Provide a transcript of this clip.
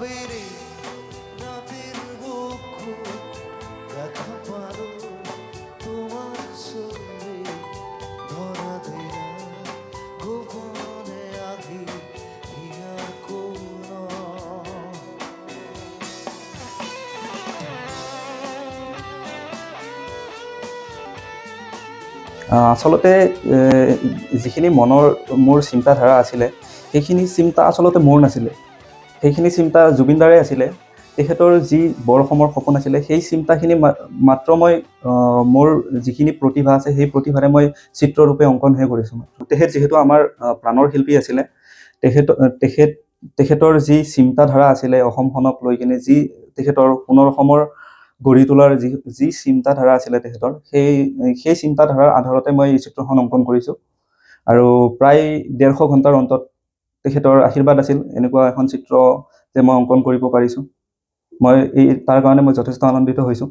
বেড়ে ৰাতেৰ বক্ষ দেখা পাৰো তোমাৰ ছবি ধৰা দেয়া গোপনে আগে হিয়াৰ কোন আচলতে যিখিনি মোৰ চিন্তাধাৰা আছিলে সেইখিনি চিন্তা আচলতে মোৰ নাছিলে, সেইখিনি চিন্তা জুবিন দাৰে আছিলে। তেখেতৰ যি বৰ অসমৰ সপোন আছিলে সেই চিন্তাখিনি মাত্ৰ মই মোৰ যিখিনি প্ৰতিভা আছে সেই প্ৰতিভাৰে মই চিত্ৰৰূপে অংকনহে কৰিছোঁ। তেখেত যিহেতু আমাৰ প্ৰাণৰ শিল্পী আছিলে, তেখেতৰ যি চিন্তাধাৰা আছিলে অসমখনক লৈ কিনে, যি তেখেতৰ পুনৰ অসমৰ গঢ়ি তোলাৰ যি চিন্তাধাৰা আছিলে তেখেতৰ, সেই চিন্তাধাৰাৰ আধাৰতে মই এই চিত্ৰখন অংকন কৰিছোঁ। আৰু প্ৰায় 150 ঘণ্টাৰ অন্তত তেখেতৰ আশীৰ্বাদ আছিল এনেকুৱা এখন চিত্ৰ যে মই অংকন কৰিব পাৰিছোঁ। তাৰ কাৰণে মই যথেষ্ট আনন্দিত হৈছোঁ।